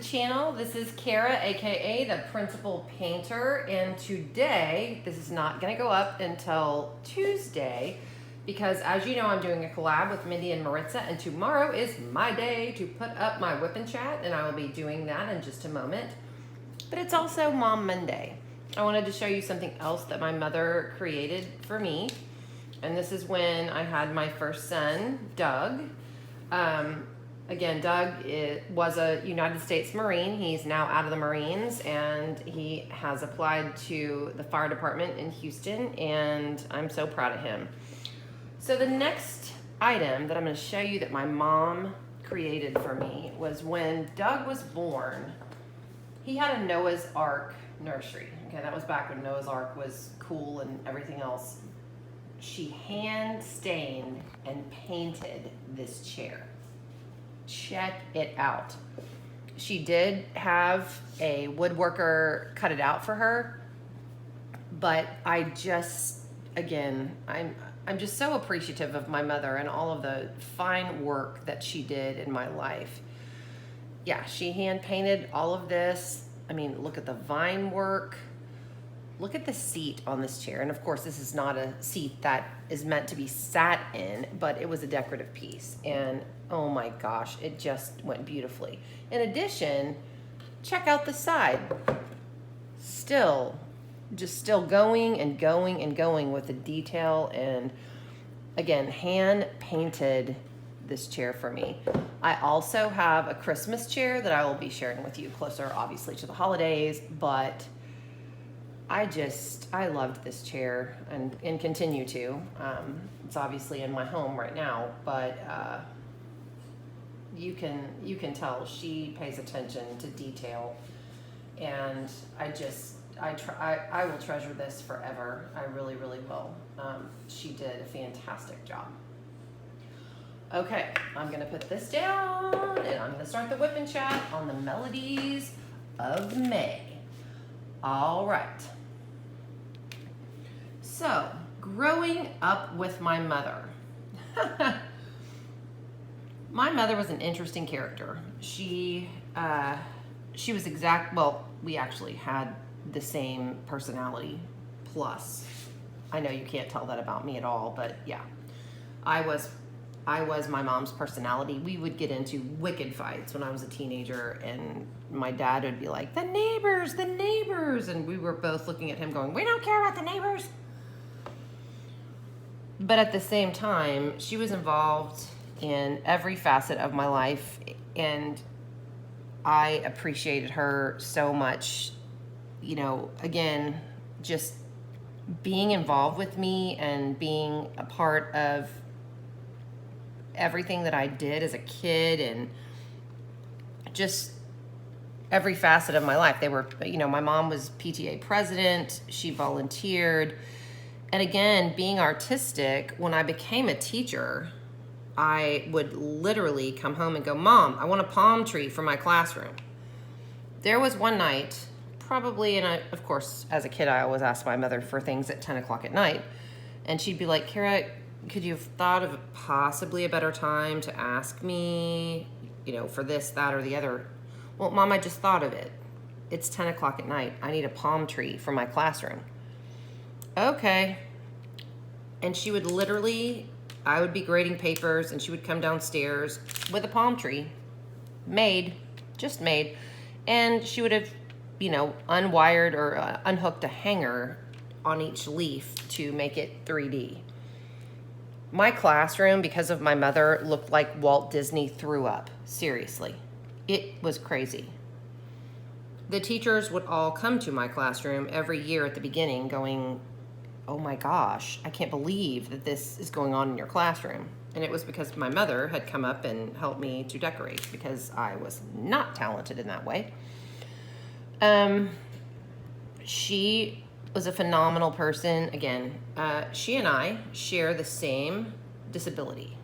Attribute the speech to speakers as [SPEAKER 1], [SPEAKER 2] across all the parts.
[SPEAKER 1] channel. This is Kara, aka the Principal Painter, and today, this is not gonna go up until Tuesday because as you know, I'm doing a collab with Mindy and Maritza, and tomorrow is my day to put up my WIP CHAT, and I will be doing that in just a moment. But it's also Mom Monday. I wanted to show you something else that my mother created for me, and this is when I had my first son, Doug. Again, Doug was a United States Marine. He's now out of the Marines, and he has applied to the fire department in Houston, and I'm so proud of him. So the next item that I'm going to show you that my mom created for me was when Doug was born. He had a Noah's Ark nursery. Okay, that was back when Noah's Ark was cool and everything else. She hand stained and painted this chair. Check it out. She did have a woodworker cut it out for her, but I just, again, I'm just so appreciative of my mother and all of the fine work that she did in my life. Yeah, she hand painted all of this. I mean, look at the vine work. Look at the seat on this chair. And of course, this is not a seat that is meant to be sat in, but it was a decorative piece. And oh my gosh, it just went beautifully. In addition, check out the side. Still going and going and going with the detail. And again, hand painted this chair for me. I also have a Christmas chair that I will be sharing with you closer, obviously, to the holidays, but I loved this chair and continue to. It's obviously in my home right now, but you can tell she pays attention to detail, and I will treasure this forever. I really, really will. She did a fantastic job. Okay, I'm gonna put this down, and I'm gonna start the WIP CHAT on the melodies of May. All right. So, growing up with my mother. My mother was an interesting character. She was well, we actually had the same personality, plus. I know you can't tell that about me at all, but yeah. I was my mom's personality. We would get into wicked fights when I was a teenager, and my dad would be like, the neighbors, and we were both looking at him going, we don't care about the neighbors. But at the same time, she was involved in every facet of my life, and I appreciated her so much. You know, again, just being involved with me and being a part of everything that I did as a kid, and just every facet of my life. They were, you know, my mom was PTA president. She volunteered. And again, being artistic, when I became a teacher, I would literally come home and go, Mom, I want a palm tree for my classroom. There was one night, probably, and of course, as a kid, I always asked my mother for things at 10 o'clock at night. And she'd be like, Kara, could you have thought of possibly a better time to ask me, you know, for this, that, or the other? Well, Mom, I just thought of it. It's 10 o'clock at night. I need a palm tree for my classroom. Okay. And she would literally, I would be grading papers, and she would come downstairs with a palm tree, just made, and she would have, you know, unwired or unhooked a hanger on each leaf to make it 3D. My classroom, because of my mother, looked like Walt Disney threw up. Seriously. It was crazy. The teachers would all come to my classroom every year at the beginning going, oh my gosh, I can't believe that this is going on in your classroom. And it was because my mother had come up and helped me to decorate, because I was not talented in that way. She was a phenomenal person. Again, she and I share the same disability.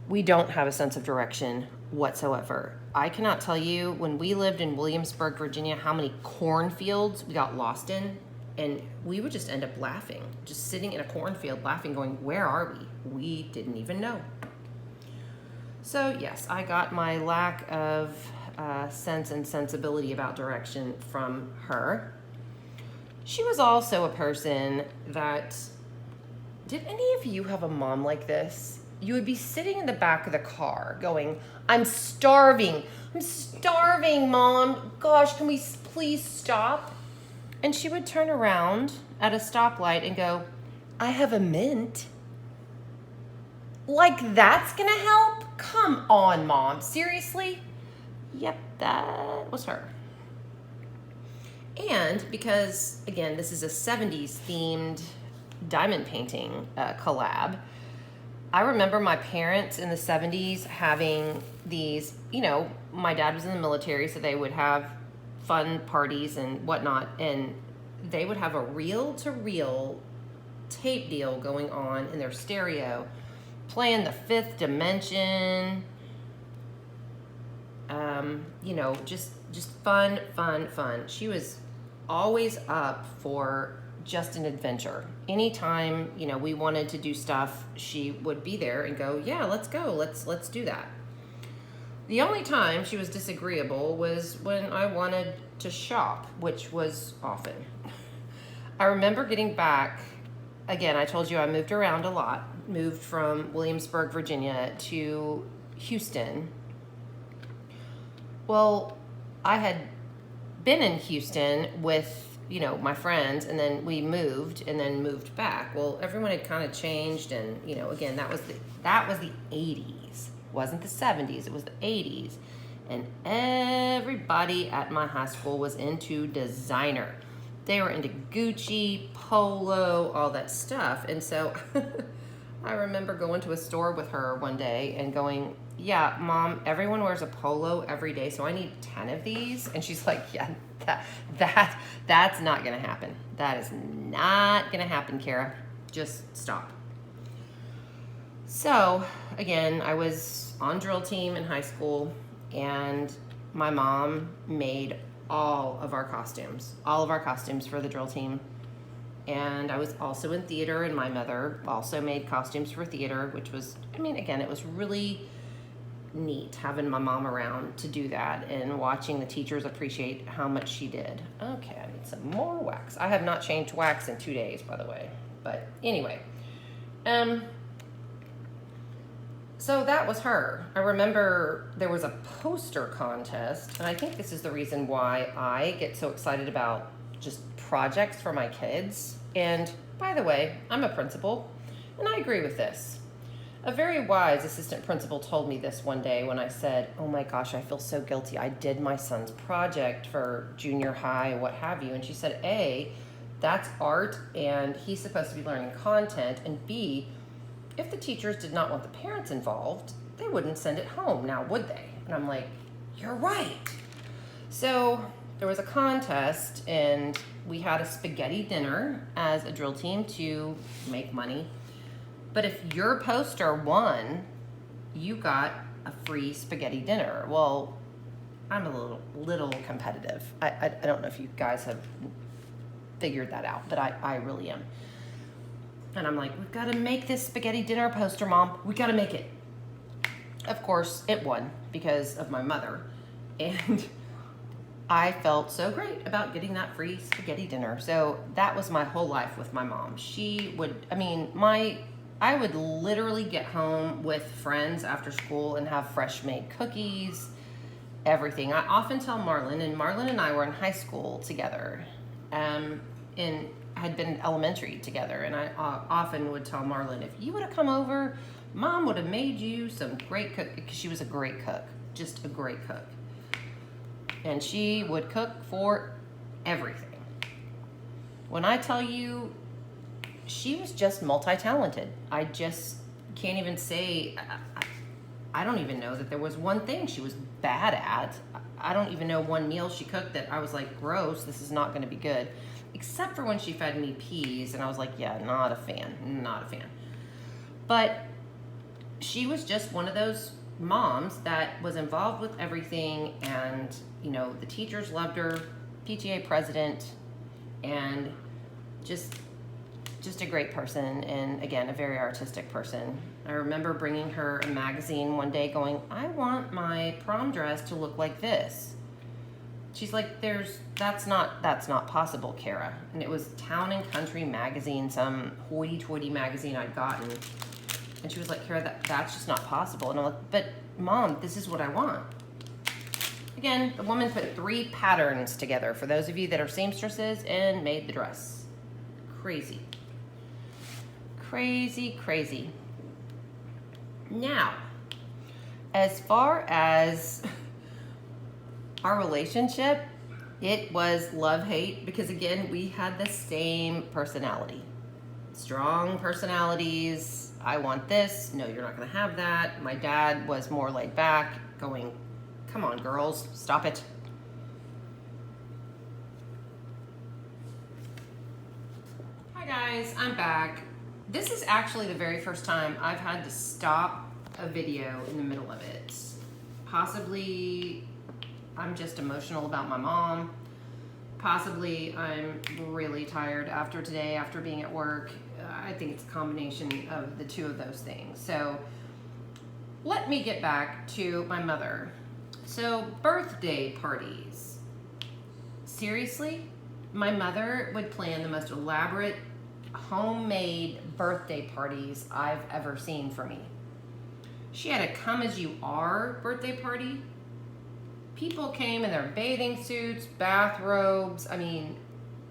[SPEAKER 1] We don't have a sense of direction whatsoever. I cannot tell you, when we lived in Williamsburg, Virginia, how many cornfields we got lost in. And we would just end up laughing, just sitting in a cornfield laughing, going, where are we? We didn't even know. So yes, I got my lack of sense and sensibility about direction from her. She was also a person that, did any of you have a mom like this? You would be sitting in the back of the car going, I'm starving, Mom. Gosh, can we please stop? And she would turn around at a stoplight and go, I have a mint. Like that's gonna help? Come on, Mom, seriously? Yep, that was her. And because, again, this is a 70s themed diamond painting collab, I remember my parents in the 70s having these, you know, my dad was in the military, so they would have fun parties and whatnot, and they would have a reel-to-reel tape deal going on in their stereo, playing The Fifth Dimension, you know, just fun. She was always up for just an adventure. Anytime, you know, we wanted to do stuff, she would be there and go, yeah, let's go, let's do that. The only time she was disagreeable was when I wanted to shop, which was often. I remember getting back, again, I told you I moved around a lot, moved from Williamsburg, Virginia to Houston. Well, I had been in Houston with, you know, my friends, and then we moved and then moved back. Well, everyone had kind of changed, and, you know, again, that was the 80s. It wasn't the 70s, it was the 80s. And everybody at my high school was into designer. They were into Gucci, Polo, all that stuff. And so I remember going to a store with her one day and going, yeah, Mom, everyone wears a Polo every day, so I need 10 of these. And she's like, yeah, that's not gonna happen. That is not gonna happen, Kara. Just stop. So again, I was on drill team in high school, and my mom made all of our costumes for the drill team. And I was also in theater, and my mother also made costumes for theater, which was, I mean, again, it was really neat having my mom around to do that and watching the teachers appreciate how much she did. Okay, I need some more wax. I have not changed wax in 2 days, by the way. But anyway, so that was her. I remember there was a poster contest, and I think this is the reason why I get so excited about just projects for my kids. And by the way, I'm a principal, and I agree with this. A very wise assistant principal told me this one day when I said, oh my gosh, I feel so guilty. I did my son's project for junior high, what have you. And she said, A, that's art, and he's supposed to be learning content, and B, if the teachers did not want the parents involved, they wouldn't send it home, now would they? And I'm like, you're right. So there was a contest, and we had a spaghetti dinner as a drill team to make money. But if your poster won, you got a free spaghetti dinner. Well, I'm a little competitive. I don't know if you guys have figured that out, but I really am. And I'm like, we've got to make this spaghetti dinner poster, Mom. We got to make it. Of course, it won because of my mother. And I felt so great about getting that free spaghetti dinner. So that was my whole life with my mom. She would, I would literally get home with friends after school and have fresh made cookies, everything. I often tell Marlon, and Marlon and I were in high school together, and had been elementary together, and I often would tell Marlon, if you would have come over, Mom would have made you some great cook, because she was a great cook, just a great cook. And she would cook for everything. When I tell you, she was just multi-talented. I just can't even say, I don't even know that there was one thing she was bad at. I don't even know one meal she cooked that I was like, gross, this is not gonna be good. Except for when she fed me peas, and I was like, yeah, not a fan. But she was just one of those moms that was involved with everything, and, you know, the teachers loved her, PTA president, and just a great person, and again, a very artistic person. I remember bringing her a magazine one day going, I want my prom dress to look like this. She's like, that's not possible, Kara. And it was Town and Country magazine, some hoity-toity magazine I'd gotten. And she was like, Kara, that's just not possible. And I'm like, but Mom, this is what I want. Again, the woman put 3 patterns together, for those of you that are seamstresses, and made the dress. Crazy. Crazy, crazy. Now, as far as our relationship, it was love-hate, because again, we had the same personality. Strong personalities. I want this. No, you're not going to have that. My dad was more laid back, going, come on, girls, stop it. Hi guys, I'm back. This is actually the very first time I've had to stop a video in the middle of it. Possibly I'm just emotional about my mom. Possibly I'm really tired after today, after being at work. I think it's a combination of the two of those things. So let me get back to my mother. So birthday parties. Seriously, my mother would plan the most elaborate homemade birthday parties I've ever seen for me. She had a come as you are birthday party. People came in their bathing suits, bathrobes, I mean,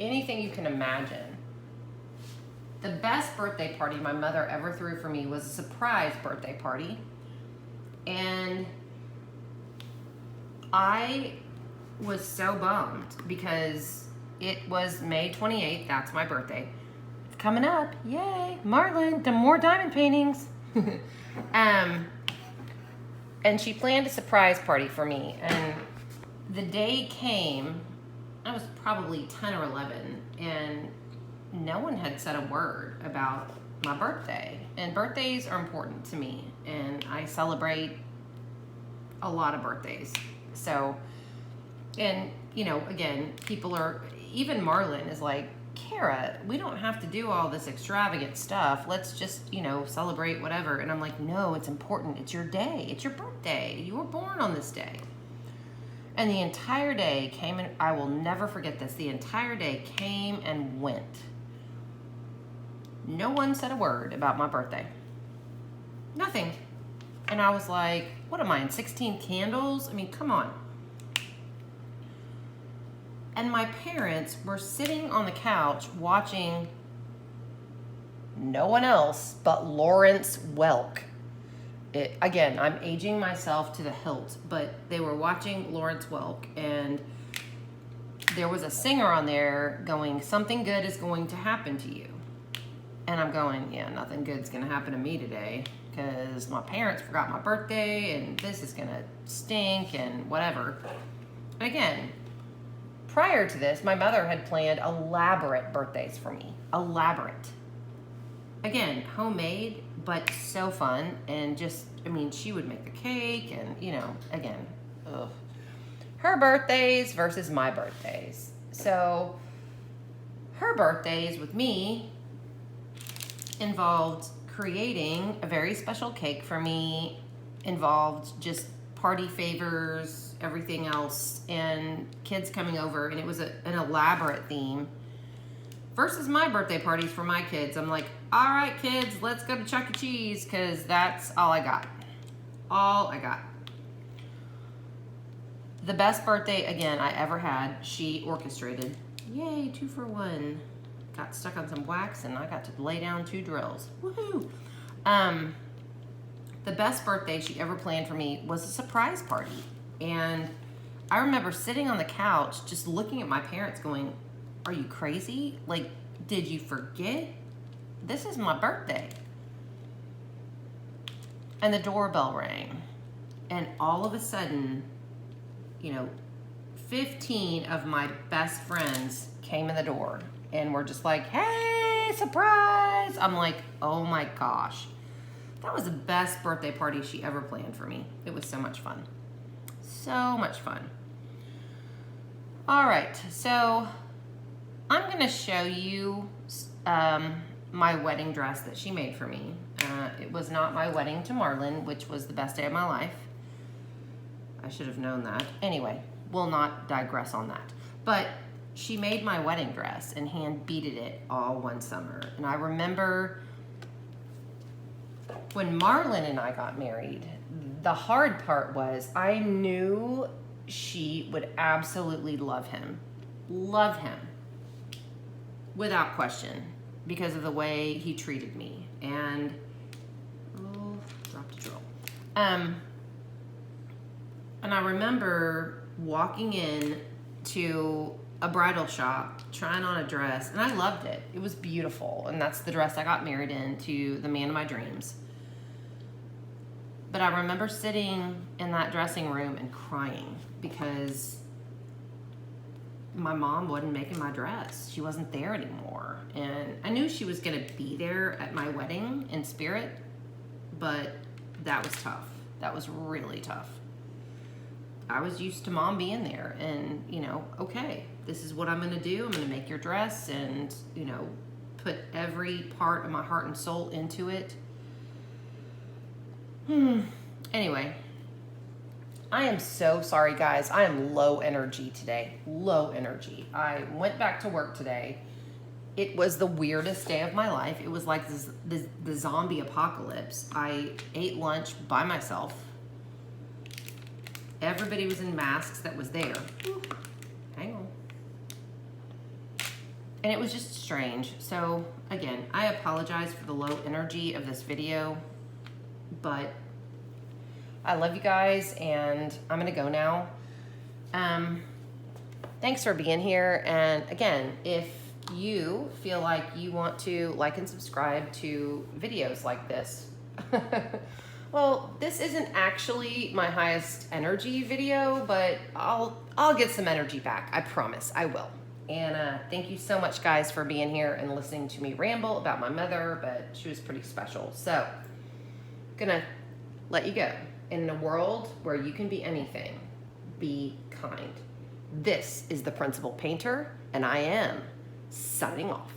[SPEAKER 1] anything you can imagine. The best birthday party my mother ever threw for me was a surprise birthday party. And I was so bummed because it was May 28th, that's my birthday. It's coming up, yay, Marlon, more diamond paintings. And she planned a surprise party for me, and the day came, I was probably 10 or 11, and no one had said a word about my birthday. And birthdays are important to me, and I celebrate a lot of birthdays. So, and you know, again, people are, even Marlon is like, Kara, we don't have to do all this extravagant stuff. Let's just, you know, celebrate whatever. And I'm like, no, it's important. It's your day. It's your birthday. You were born on this day. And the entire day came, and I will never forget this. The entire day came and went. No one said a word about my birthday. Nothing. And I was like, what am I, in 16 candles? I mean, come on. And my parents were sitting on the couch watching no one else but Lawrence Welk. Again, I'm aging myself to the hilt, but they were watching Lawrence Welk, and there was a singer on there going, something good is going to happen to you. And I'm going, yeah, nothing good's going to happen to me today, because my parents forgot my birthday, and this is going to stink, and whatever. Again, prior to this, my mother had planned elaborate birthdays for me. Elaborate. Again, homemade, but so fun. And just, I mean, she would make the cake and, you know, again, ugh. Her birthdays versus my birthdays. So her birthdays with me involved creating a very special cake for me, involved just party favors, everything else, and kids coming over, and it was an elaborate theme. Versus my birthday parties for my kids, I'm like, all right, kids, let's go to Chuck E. Cheese, because that's all I got. All I got. The best birthday, again, I ever had, she orchestrated. Yay, 2 for 1. Got stuck on some wax, and I got to lay down 2 drills. Woohoo! The best birthday she ever planned for me was a surprise party. And I remember sitting on the couch just looking at my parents going, are you crazy? Like, did you forget? This is my birthday. And the doorbell rang. And all of a sudden, you know, 15 of my best friends came in the door and were just like, hey, surprise. I'm like, oh my gosh. That was the best birthday party she ever planned for me. It was so much fun. So much fun. All right, so I'm gonna show you my wedding dress that she made for me. It was not my wedding to Marlon, which was the best day of my life. I should have known that. Anyway, we'll not digress on that. But she made my wedding dress and hand beaded it all one summer. And I remember when Marlon and I got married, the hard part was I knew she would absolutely love him without question because of the way he treated me. And dropped a drill. And I remember walking in to a bridal shop, trying on a dress, and I loved it. It was beautiful, and that's the dress I got married in to the man of my dreams. But I remember sitting in that dressing room and crying because my mom wasn't making my dress. She wasn't there anymore. And I knew she was gonna be there at my wedding in spirit, but that was tough. That was really tough. I was used to mom being there and, you know, okay, this is what I'm gonna do. I'm gonna make your dress and, you know, put every part of my heart and soul into it. Anyway, I am so sorry, guys. I am low energy today. Low energy. I went back to work today. It was the weirdest day of my life. It was like the zombie apocalypse. I ate lunch by myself. Everybody was in masks that was there. Hang on. And it was just strange. So again, I apologize for the low energy of this video, but I love you guys and I'm gonna go now. Thanks for being here. And again, if you feel like you want to like and subscribe to videos like this, well, this isn't actually my highest energy video, but I'll get some energy back. I promise I will. And thank you so much, guys, for being here and listening to me ramble about my mother, but she was pretty special. So, gonna let you go. In a world where you can be anything, be kind. This is the Principal Painter, and I am signing off.